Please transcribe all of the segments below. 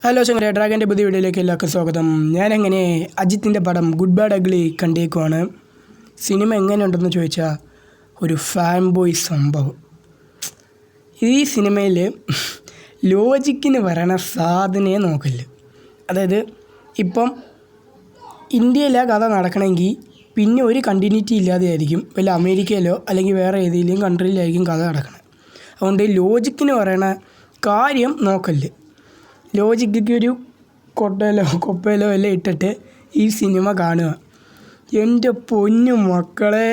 Hello ചങ്ങര ഡ്രാഗൻ്റെ പുതിയ വീഡിയോയിലേക്ക് എല്ലാവർക്കും സ്വാഗതം. ഞാനങ്ങനെ അജിത്തിൻ്റെ പടം ഗുഡ് ബാഡ് അഗ്ലി കണ്ടേക്കുവാണ്. സിനിമ എങ്ങനെയുണ്ടെന്ന് ചോദിച്ചാൽ ഒരു ഫാൻ ബോയ് സംഭവം. ഈ സിനിമയിൽ ലോജിക്കിന് വരണ സാധനയെ നോക്കില്ല. അതായത് ഇപ്പം ഇന്ത്യയിലെ കഥ നടക്കണമെങ്കിൽ പിന്നെ ഒരു കണ്ടിന്യൂറ്റി ഇല്ലാതെയായിരിക്കും വല്ല അമേരിക്കയിലോ അല്ലെങ്കിൽ വേറെ ഏതെങ്കിലും കൺട്രിയിലായിരിക്കും കഥ നടക്കണം. അതുകൊണ്ട് ലോജിക്കിന് പറയണ കാര്യം നോക്കല്ല്. ലോജിക്ക് ഒരു കൊപ്പയിലോ എല്ലാം ഇട്ടിട്ട് ഈ സിനിമ കാണുക. എൻ്റെ പൊന്നു മക്കളെ,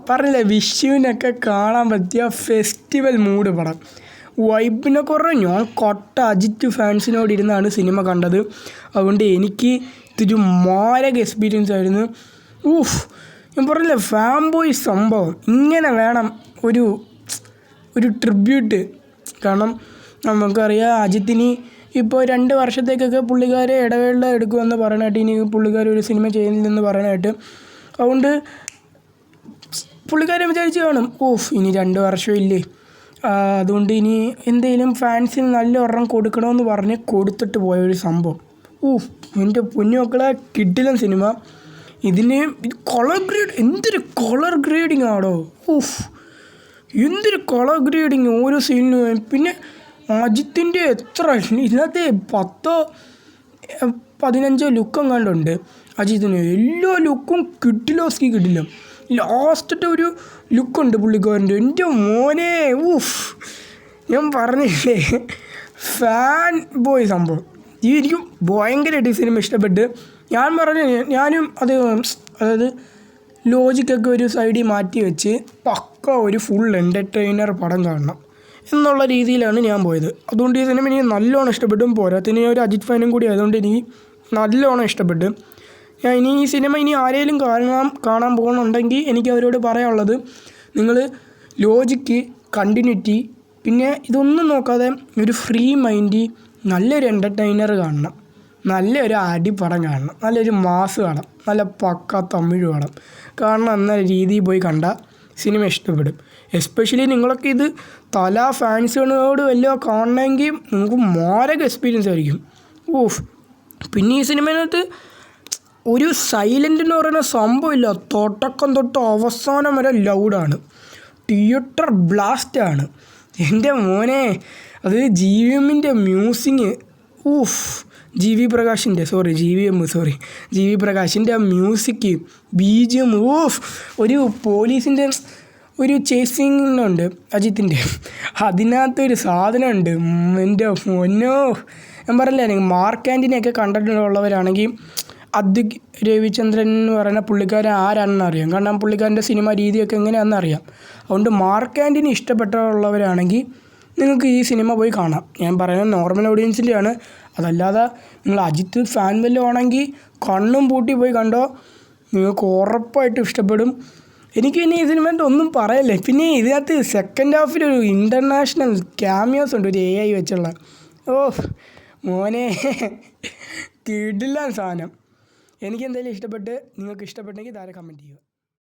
പറഞ്ഞില്ലേ വിഷുവിനൊക്കെ കാണാൻ പറ്റിയ ഫെസ്റ്റിവൽ മൂഡ് പടം. വൈബിനെ കുറേ ഞാൻ അജിത്ത് ഫാൻസിനോട് ഇരുന്നാണ് സിനിമ കണ്ടത്. അതുകൊണ്ട് എനിക്ക് ഇതൊരു മാരക എക്സ്പീരിയൻസ് ആയിരുന്നു. ഞാൻ പറഞ്ഞില്ലേ ഫാൻ ബോയ് സംഭവം ഇങ്ങനെ വേണം ഒരു ട്രിബ്യൂട്ട്. കാരണം നമുക്കറിയാം അജിത്തിന് ഇപ്പോൾ 2 വർഷത്തേക്കൊക്കെ പുള്ളിക്കാരെ ഇടവേള എടുക്കുമെന്ന് പറയാനായിട്ട്, ഇനി പുള്ളിക്കാർ ഒരു സിനിമ ചെയ്യുന്നില്ലെന്ന് പറയാനായിട്ട്. അതുകൊണ്ട് പുള്ളിക്കാരെ വിചാരിച്ച് കാണും ഇനി 2 വർഷമില്ലേ, അതുകൊണ്ട് ഇനി എന്തെങ്കിലും ഫാൻസിന് നല്ല ഒരെണ്ണം കൊടുക്കണമെന്ന് പറഞ്ഞ് കൊടുത്തിട്ട് പോയൊരു സംഭവം. എൻ്റെ പൊന്നുമക്കളെ കിടിലൻ സിനിമ. ഇതിന് എന്തൊരു കളർ ഗ്രേഡിങ് ആണോ, എന്തൊരു കളർ ഗ്രേഡിങ് ഓരോ സീനിനും. പിന്നെ അജിത്തിൻ്റെ ഇതിനകത്ത് 10-15 ലുക്കും കണ്ടുണ്ട് അജിത്തിന്. എല്ലാ ലുക്കും കിട്ടില്ല. ലാസ്റ്റത്തെ ഒരു ലുക്കുണ്ട് പുള്ളിക്കാരൻ്റെ. എൻ്റെ മോനെ ഞാൻ പറഞ്ഞില്ലേ ഫാൻ ബോയ് സംഭവം. എനിക്ക് ഭയങ്കരമായിട്ട് ഈ സിനിമ ഇഷ്ടപ്പെട്ട്. ഞാനും അതായത് ലോജിക്കൊക്കെ ഒരു സൈഡിൽ മാറ്റി വെച്ച് പക്ക ഒരു ഫുൾ എൻ്റർടൈനർ പടം കാണണം എന്നുള്ള രീതിയിലാണ് ഞാൻ പോയത്. അതുകൊണ്ട് ഈ സിനിമ എനിക്ക് നല്ലോണം ഇഷ്ടപ്പെട്ടും പോരാത്തിന് ഞാൻ ഒരു അജിത് ഫാനും കൂടി ആയതുകൊണ്ട് എനിക്ക് നല്ലോണം ഇഷ്ടപ്പെട്ടു. ഞാൻ ഈ സിനിമ ആരെങ്കിലും കാണാൻ പോകുന്നുണ്ടെങ്കിൽ എനിക്ക് അവരോട് പറയാനുള്ളത്, നിങ്ങൾ ലോജിക്ക്, കണ്ടിന്യൂറ്റി, പിന്നെ ഇതൊന്നും നോക്കാതെ ഒരു ഫ്രീ മൈൻഡ് നല്ലൊരു എൻ്റർടൈനർ കാണണം, നല്ലൊരു അടിപ്പടം കാണണം, നല്ലൊരു മാസ് കാണണം, നല്ല പക്ക തമിഴ് കാണണം. കാരണം എന്ന രീതിയിൽ പോയി കണ്ടാൽ സിനിമ ഇഷ്ടപ്പെടും. എസ്പെഷ്യലി നിങ്ങളൊക്കെ ഇത് ഫാൻസുകളോട് വല്ല കാണണമെങ്കിൽ നിങ്ങൾക്ക് മാരക എക്സ്പീരിയൻസ് ആയിരിക്കും. പിന്നെ ഈ സിനിമയിനകത്ത് ഒരു സൈലൻ്റ് എന്ന് പറയുന്ന സംഭവമില്ല. തുടക്കം തൊട്ട് അവസാനം വരെ ലൗഡാണ്, തിയേറ്റർ ബ്ലാസ്റ്റാണ്. എൻ്റെ മോനെ, അത് GVMൻ്റെ മ്യൂസിക്, ജി വി പ്രകാശിൻ്റെ ആ മ്യൂസിക്, BGM, ഒരു പോലീസിൻ്റെ ഒരു ചേസിങ്ങുണ്ട് അജിത്തിൻ്റെ. അതിനകത്തൊരു സാധനമുണ്ട്, എൻ്റെ പൊന്നോ. ഞാൻ പറഞ്ഞില്ലേ, മാർക്ക് ആൻ്റണിയൊക്കെ കണ്ടിട്ടുള്ളവരാണെങ്കിൽ അദ്വിക് രവിചന്ദ്രൻ എന്ന് പറയുന്ന പുള്ളിക്കാരൻ ആരാണെന്ന് അറിയാം. കാരണം പുള്ളിക്കാരൻ്റെ സിനിമ രീതിയൊക്കെ എങ്ങനെയാണെന്ന് അറിയാം. അതുകൊണ്ട് മാർക്ക് ആൻ്റണി ഇഷ്ടപ്പെട്ടുള്ളവരാണെങ്കിൽ നിങ്ങൾക്ക് ഈ സിനിമ പോയി കാണാം. ഞാൻ പറയുന്നത് നോർമൽ ഓഡിയൻസിൻ്റെയാണ്. അതല്ലാതെ നിങ്ങൾ അജിത്ത് ഫാൻ വല്ലതും ആണെങ്കിൽ കണ്ണും പൂട്ടി പോയി കണ്ടോ, നിങ്ങൾക്ക് ഉറപ്പായിട്ടും ഇഷ്ടപ്പെടും. എനിക്ക് പിന്നെ ഈ സിനിമേൻ്റെ ഒന്നും പറയല്ലേ. പിന്നെ ഇതിനകത്ത് സെക്കൻഡ് ഹാഫിൽ ഒരു ഇൻ്റർനാഷണൽ ക്യാമിയോസ് ഉണ്ട്, ഒരു AI വെച്ചുള്ള. മോനെ കിടിലൻ സാധനം. എനിക്ക് എന്തായാലും ഇഷ്ടപ്പെട്ട്. നിങ്ങൾക്ക് ഇഷ്ടപ്പെട്ടെങ്കിൽ താഴെ കമൻറ്റ് ചെയ്യുക.